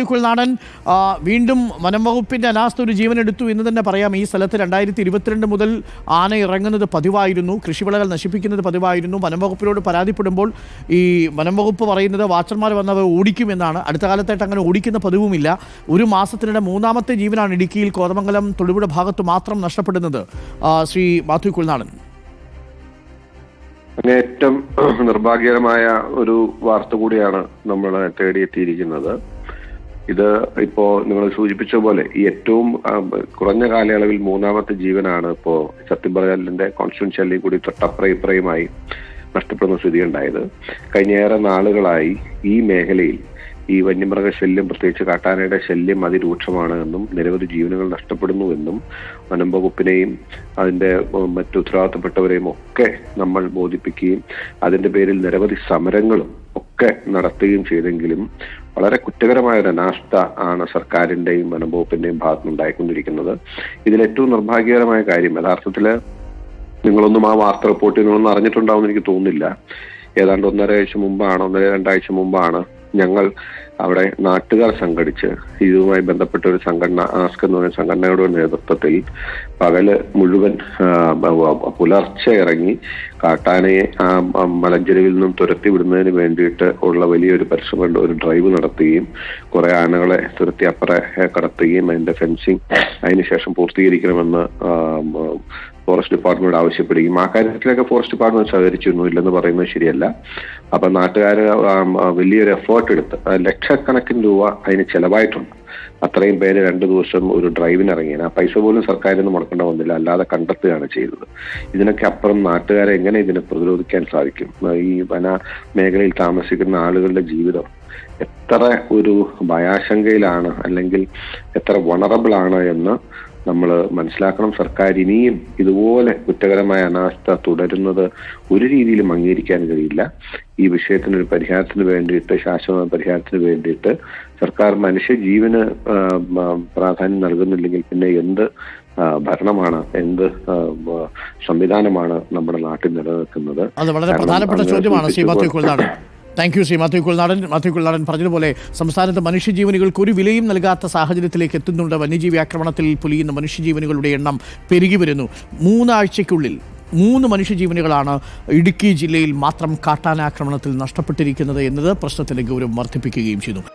കുൽനാടൻ വീണ്ടും വനം വകുപ്പിന്റെ അനാസ്ഥ ഒരു ജീവനെടുത്തു എന്ന് തന്നെ പറയാം. ഈ സ്ഥലത്ത് 2022 മുതൽ ആന ഇറങ്ങുന്നത് പതിവായിരുന്നു, കൃഷിവിളകൾ നശിപ്പിക്കുന്നത് പതിവായിരുന്നു. വനം വകുപ്പിനോട് പരാതിപ്പെടുമ്പോൾ ഈ വനം വകുപ്പ് പറയുന്നത് വാച്ചർമാർ വന്നവർ ഓടിക്കുമെന്നാണ്. അടുത്ത കാലത്തായിട്ട് അങ്ങനെ ഓടിക്കുന്ന പതിവുമില്ല. ഒരു മാസത്തിനിടെ മൂന്നാമത്തെ ജീവനാണ് ഇടുക്കിയിൽ കോതമംഗലം തൊടുപുഴ ഭാഗത്ത് മാത്രം നഷ്ടപ്പെടുന്നത്. ശ്രീ മാത്യു കുൽനാടൻ, ഏറ്റവും നിർഭാഗ്യകരമായ ഒരു വാർത്ത കൂടിയാണ് നമ്മൾ തേടിയെത്തിയിരിക്കുന്നത്. ഇത് ഇപ്പോ നിങ്ങൾ സൂചിപ്പിച്ച പോലെ ഈ ഏറ്റവും കുറഞ്ഞ കാലയളവിൽ മൂന്നാമത്തെ ജീവനാണ് ഇപ്പോ സത്യം പറഞ്ഞാലിന്റെ കോൺസ്റ്റിറ്റ്യൂൻഷ്യലിൽ കൂടി തൊട്ടപ്പുറയുമായി നഷ്ടപ്പെടുന്ന സ്ഥിതി ഉണ്ടായത്. കഴിഞ്ഞ ഏറെ നാളുകളായി ഈ മേഖലയിൽ ഈ വന്യമൃഗശല്യം, പ്രത്യേകിച്ച് കാട്ടാനയുടെ ശല്യം അതിരൂക്ഷമാണ് എന്നും നിരവധി ജീവനുകൾ നഷ്ടപ്പെടുന്നുവെന്നും വനം വകുപ്പിനെയും അതിന്റെ മറ്റു ഉത്തരവാദിത്തപ്പെട്ടവരെയും ഒക്കെ നമ്മൾ ബോധിപ്പിക്കുകയും അതിന്റെ പേരിൽ നിരവധി സമരങ്ങളും ഒക്കെ നടത്തുകയും ചെയ്തെങ്കിലും വളരെ കുറ്റകരമായ ഒരു അനാസ്ഥ ആണ് സർക്കാരിന്റെയും വനം വകുപ്പിന്റെയും ഭാഗത്തുനിന്നുണ്ടായിക്കൊണ്ടിരിക്കുന്നത്. ഇതിലേറ്റവും നിർഭാഗ്യകരമായ കാര്യം, യഥാർത്ഥത്തില് നിങ്ങളൊന്നും ആ വാർത്ത റിപ്പോർട്ട് നിങ്ങളൊന്നും അറിഞ്ഞിട്ടുണ്ടാവുമെന്ന് എനിക്ക് തോന്നുന്നില്ല. ഏതാണ്ട് 1.5 ആഴ്ച മുമ്പാണ് ഞങ്ങൾ അവിടെ നാട്ടുകാർ സംഘടിച്ച് ഇതുമായി ബന്ധപ്പെട്ട ഒരു സംഘടന, ആസ്ക് എന്ന് പറയുന്ന സംഘടനയുടെ നേതൃത്വത്തിൽ പകല് മുഴുവൻ പുലർച്ചെ ഇറങ്ങി കാട്ടാനയെ ആ മലഞ്ചെരുവിൽ നിന്നും തുരത്തി വിടുന്നതിന് വേണ്ടിയിട്ട് ഉള്ള വലിയൊരു പരിശ്രമം, ഒരു ഡ്രൈവ് നടത്തുകയും കുറെ ആനകളെ തുരത്തി അപ്പുറം കടത്തുകയും അതിന്റെ ഫെൻസിങ് അതിനുശേഷം പൂർത്തീകരിക്കണമെന്ന് ഫോറസ്റ്റ് ഡിപ്പാർട്ട്മെന്റ് ആവശ്യപ്പെടുകയും ആ കാര്യത്തിലൊക്കെ ഫോറസ്റ്റ് ഡിപ്പാർട്ട്മെന്റ് സഹകരിച്ചിരുന്നു, ഇല്ലെന്ന് പറയുന്നത് ശരിയല്ല. അപ്പൊ നാട്ടുകാർ വലിയൊരു എഫേർട്ട് എടുത്ത് ലക്ഷക്കണക്കിന് രൂപ അതിന് ചെലവായിട്ടുണ്ട്. അത്രയും പേര് 2 ദിവസം ഒരു ഡ്രൈവിന് ഇറങ്ങിയാണ്. ആ പൈസ പോലും സർക്കാരിന് മുടക്കേണ്ട വന്നില്ല, അല്ലാതെ കണ്ടെത്തുകയാണ് ചെയ്തത്. ഇതിനൊക്കെ അപ്പുറം നാട്ടുകാരെ എങ്ങനെ ഇതിനെ പ്രതിരോധിക്കാൻ സാധിക്കും? ഈ വന മേഖലയിൽ താമസിക്കുന്ന ആളുകളുടെ ജീവിതം എത്ര ഒരു ഭയാശങ്കയിലാണ്, അല്ലെങ്കിൽ എത്ര വണറബിൾ ആണ് എന്ന് നമ്മൾ മനസ്സിലാക്കണം. സർക്കാർ ഇനിയും ഇതുപോലെ കുറ്റകരമായ അനാസ്ഥ തുടരുന്നത് ഒരു രീതിയിലും അംഗീകരിക്കാൻ കഴിയില്ല. ഈ വിഷയത്തിനൊരു പരിഹാരത്തിന് വേണ്ടിയിട്ട്, ശാശ്വത പരിഹാരത്തിന് വേണ്ടിയിട്ട് സർക്കാർ മനുഷ്യജീവന് പ്രാധാന്യം നൽകുന്നില്ലെങ്കിൽ പിന്നെ എന്ത് ഭരണമാണ്, എന്ത് സംവിധാനമാണ് നമ്മുടെ നാട്ടിൽ നിലനിൽക്കുന്നത്? അത് വളരെ പ്രധാനപ്പെട്ട ചോദ്യമാണ് ശ്രീ മാത്യു കുൽനാടൻ. Thank you Shri Mathew Kuzhalnadan. മാത്യു കുൽനാടൻ പറഞ്ഞതുപോലെ സംസ്ഥാനത്ത് മനുഷ്യജീവനുകൾക്ക് ഒരു വിലയും നൽകാത്ത സാഹചര്യത്തിലേക്ക് എത്തുന്നുണ്ട്. വന്യജീവി ആക്രമണത്തിൽ പൊലിയുന്ന മനുഷ്യജീവനുകളുടെ എണ്ണം പെരുകി വരുന്നു. 3 ആഴ്ചയ്ക്കുള്ളിൽ 3 മനുഷ്യജീവനുകളാണ് ഇടുക്കി ജില്ലയിൽ മാത്രം കാട്ടാനാക്രമണത്തിൽ നഷ്ടപ്പെട്ടിരിക്കുന്നത് എന്നത് പ്രശ്നത്തിന്റെ ഗൗരവം വർദ്ധിപ്പിക്കുകയും ചെയ്യുന്നു.